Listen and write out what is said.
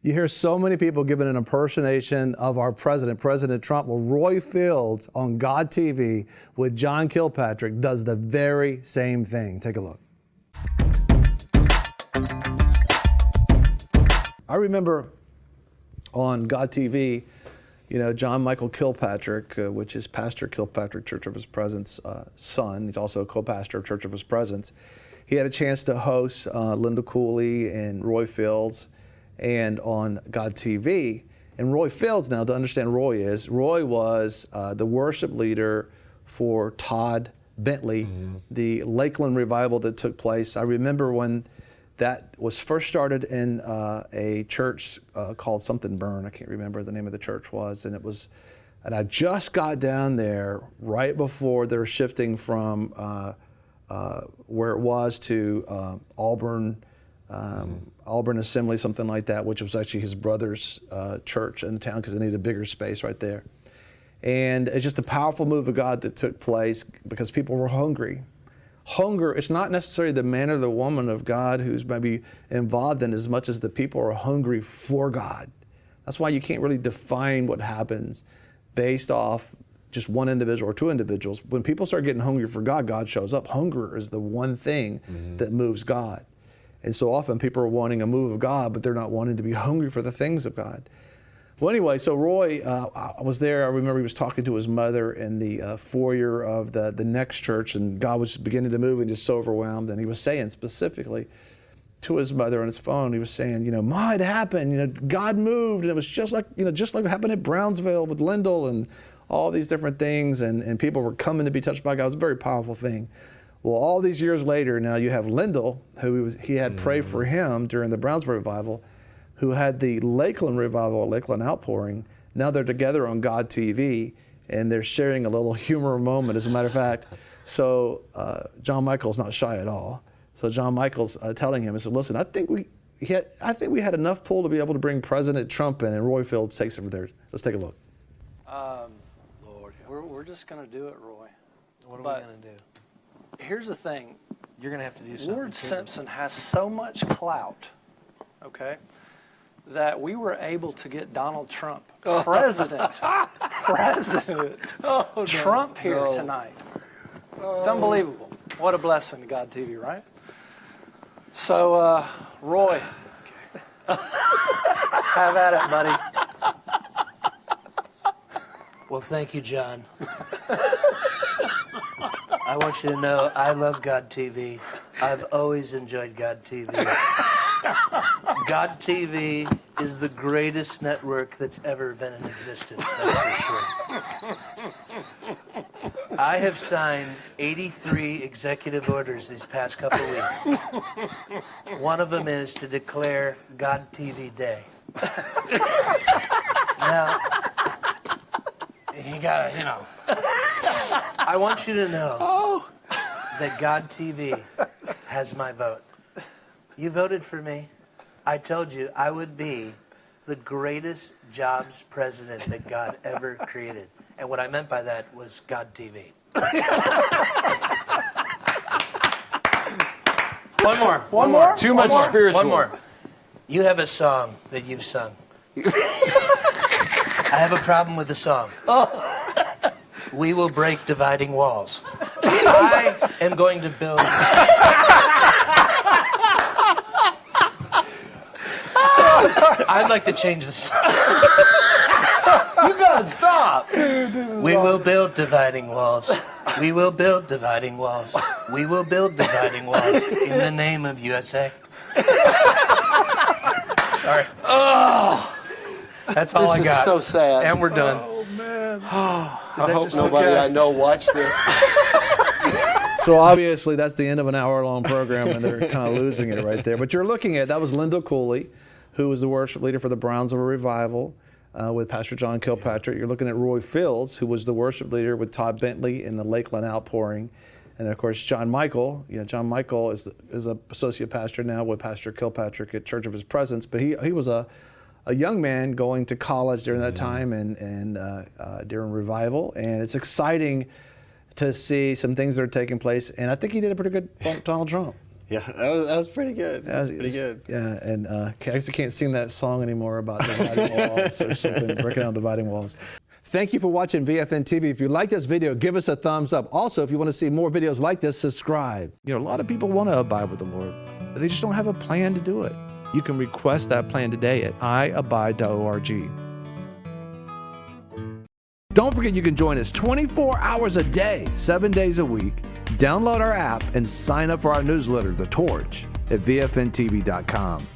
You hear so many people giving an impersonation of our president, President Trump. Well, Roy Fields on God TV with John Kilpatrick does the very same thing. Take a look. I remember on God TV, John Michael Kilpatrick, which is Pastor Kilpatrick, Church of His Presence son. He's also a co-pastor of Church of His Presence. He had a chance to host Lindell Cooley and Roy Fields and on God TV. And Roy Fields, now to understand Roy was the worship leader for Todd Bentley, the Lakeland revival that took place. I remember when that was first started in a church called something Burn. I can't remember the name of the church was. And I just got down there right before they were shifting from where it was to Auburn Assembly, something like that, which was actually his brother's church in town because they needed a bigger space right there. And it's just a powerful move of God that took place because people were hungry. Hunger, it's not necessarily the man or the woman of God who's maybe involved in as much as the people are hungry for God. That's why you can't really define what happens based off just one individual or two individuals. When people start getting hungry for God, God shows up. Hunger is the one thing that moves God. And so often people are wanting a move of God, but they're not wanting to be hungry for the things of God. Well, anyway, so Roy, I was there. I remember he was talking to his mother in the foyer of the next church, and God was beginning to move and just so overwhelmed. And he was saying specifically to his mother on his phone, he was saying, Ma, it happened. God moved, and it was just like what happened at Brownsville with Lindell and all these different things, and people were coming to be touched by God. It was a very powerful thing. Well, all these years later, now you have Lindell, who he had prayed for him during the Brownsville revival, who had the Lakeland revival, Lakeland outpouring. Now they're together on God TV, and they're sharing a little humor moment, as a matter of fact. So John Michael's not shy at all. So John Michael's telling him, he said, listen, I think we had enough pull to be able to bring President Trump in, and Roy Fields takes over there. Let's take a look. Lord, we're just going to do it, Roy. What are we going to do? Here's the thing. You're going to have to do something. Ward Simpson has so much clout, okay, that we were able to get Donald Trump, President Trump here tonight. It's unbelievable. What a blessing to God TV, right? So, Roy, have at it, buddy. Well, thank you, John. I want you to know I love God TV. I've always enjoyed God TV. God TV is the greatest network that's ever been in existence, that's for sure. I have signed 83 executive orders these past couple weeks. One of them is to declare God TV Day. Now, you gotta, I want you to know that God TV has my vote. You voted for me. I told you I would be the greatest jobs president that God ever created. And what I meant by that was God TV. One more. Too much spiritual. One more. You have a song that you've sung. I have a problem with the song. We will break dividing walls. I am going to build... I'd like to change the song. You gotta stop. We will build dividing walls. We will build dividing walls. We will build dividing walls in the name of USA. Sorry. Oh, that's all I got. This is so sad. And we're done. Oh, man. I hope nobody I know watched this. So obviously that's the end of an hour-long program, and they're kind of losing it right there. But you're looking at, that was Lindell Cooley, who was the worship leader for the Brownsville revival with Pastor John Kilpatrick. You're looking at Roy Fields, who was the worship leader with Todd Bentley in the Lakeland outpouring. And of course, John Michael. John Michael is an associate pastor now with Pastor Kilpatrick at Church of His Presence. But he was a young man going to college during that time and during revival. And it's exciting to see some things that are taking place. And I think he did a pretty good Donald Trump. Yeah, that was pretty good. That was pretty good. Yeah, and I guess I can't sing that song anymore about dividing walls or something, breaking down dividing walls. Thank you for watching VFNtv. If you like this video, give us a thumbs up. Also, if you want to see more videos like this, subscribe. You know, a lot of people want to abide with the Lord, but they just don't have a plan to do it. You can request that plan today at iabide.org. Don't forget you can join us 24 hours a day, 7 days a week. Download our app and sign up for our newsletter, The Torch, at VFNtv.com.